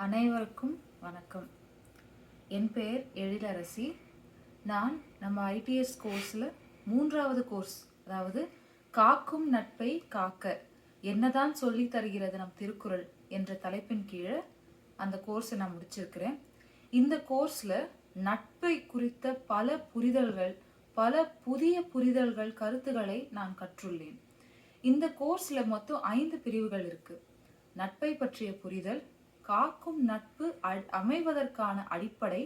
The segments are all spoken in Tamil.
அனைவருக்கும் வணக்கம். என் பெயர் எழிலரசி. நான் நம்ம ஐடிஎஸ் கோர்ஸில் 3வது கோர்ஸ், அதாவது காக்கும் நட்பை காக்க என்னதான் சொல்லி தருகிறது நம் திருக்குறள் என்ற தலைப்பின் கீழே அந்த கோர்ஸை நான் முடிச்சிருக்கிறேன். இந்த கோர்ஸில் நட்பை குறித்த பல புரிதல்கள், பல புதிய புரிதல்கள், கருத்துக்களை நான் கற்றுள்ளேன். இந்த கோர்ஸில் மொத்தம் 5 பிரிவுகள் இருக்கு. நட்பை பற்றிய புரிதல், காக்கும் நட்பு அமைவதற்கான அடிப்படை,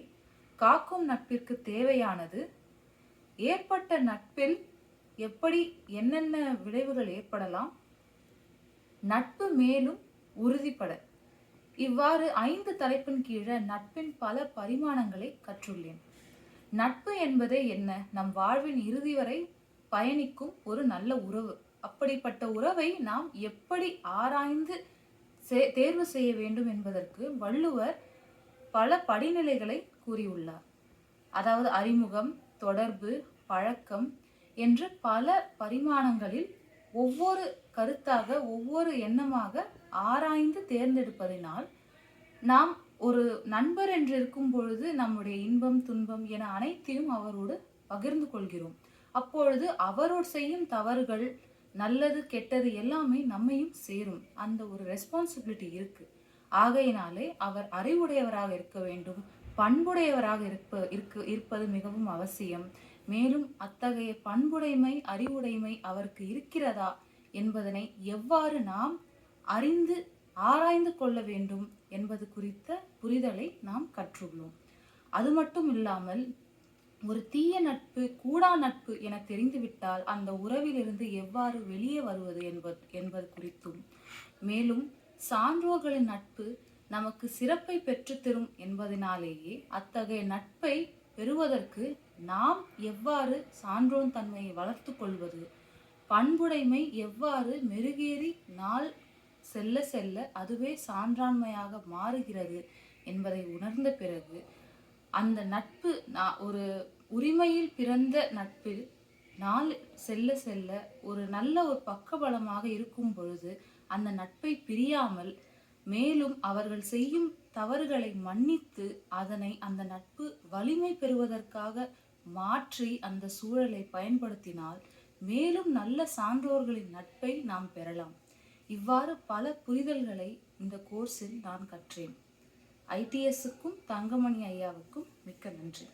காக்கும் நட்பிற்கு தேவையானது, ஏற்பட்ட நட்பில் எப்படி என்னென்ன விளைவுகள் ஏற்படலாம், நட்பு மேலும் உறுதிப்பட, இவ்வாறு 5 தலைப்பின் கீழே நட்பின் பல பரிமாணங்களை கற்றுள்ளேன். நட்பு என்பதே என்ன? நம் வாழ்வின் இறுதி வரை பயணிக்கும் ஒரு நல்ல உறவு. அப்படிப்பட்ட உறவை நாம் எப்படி ஆராய்ந்து தேர்வு செய்ய வேண்டும் என்பதற்கு வள்ளுவர் பல படிநிலைகளை கூறியுள்ளார். அதாவது அறிமுகம், தொடர்பு, பழக்கம் என்று பல பரிமாணங்களில் ஒவ்வொரு கருத்தாக, ஒவ்வொரு எண்ணமாக ஆராய்ந்து தேர்ந்தெடுப்பதனால் நாம் ஒரு நண்பர் என்று இருக்கும் பொழுது நம்முடைய இன்பம், துன்பம் என அனைத்தையும் அவரோடு பகிர்ந்து கொள்கிறோம். அப்பொழுது அவரோடு செய்யும் தவறுகள், நல்லது கெட்டது எல்லாமே நம்மையும் சேரும். அந்த ஒரு ரெஸ்பான்சிபிலிட்டி இருக்கு. ஆகையினாலே அவர் அறிவுடையவராக இருக்க வேண்டும், பண்புடையவராக இருப்பது மிகவும் அவசியம். மேலும் அத்தகைய பண்புடைமை, அறிவுடைமை அவருக்கு இருக்கிறதா என்பதனை எவ்வாறு நாம் அறிந்து ஆராய்ந்து கொள்ள வேண்டும் என்பது குறித்த புரிதலை நாம் கற்றுள்ளோம். அது மட்டும் இல்லாமல் ஒரு தீய நட்பு, கூடா நட்பு என தெரிந்துவிட்டால் அந்த உறவிலிருந்து எவ்வாறு வெளியே வருவது என்பது குறித்தும், மேலும் சான்றோர்களின் நட்பு நமக்கு சிறப்பை பெற்றுத்தரும் என்பதனாலேயே அத்தகைய நட்பை பெறுவதற்கு நாம் எவ்வாறு சான்றோன் தன்மையை வளர்த்து கொள்வது, பண்புடைமை எவ்வாறு மெருகேறி நாள் செல்ல செல்ல அதுவே சான்றாண்மையாக மாறுகிறது என்பதை உணர்ந்த பிறகு அந்த நட்பு, ஒரு உரிமையில் பிறந்த நட்பில் நாள் செல்ல செல்ல ஒரு நல்ல ஒரு பக்கபலமாக இருக்கும் பொழுது அந்த நட்பை பிரியாமல், மேலும் அவர்கள் செய்யும் தவறுகளை மன்னித்து அதனை அந்த நட்பு வலிமை பெறுவதற்காக மாற்றி அந்த சூழலை பயன்படுத்தினால் மேலும் நல்ல சான்றோர்களின் நட்பை நாம் பெறலாம். இவ்வாறு பல புரிதல்களை இந்த கோர்ஸில் நான் கற்றேன். ஐடிஎஸ்க்கும் தங்கமணி ஐயாவுக்கும் மிக்க நன்றி.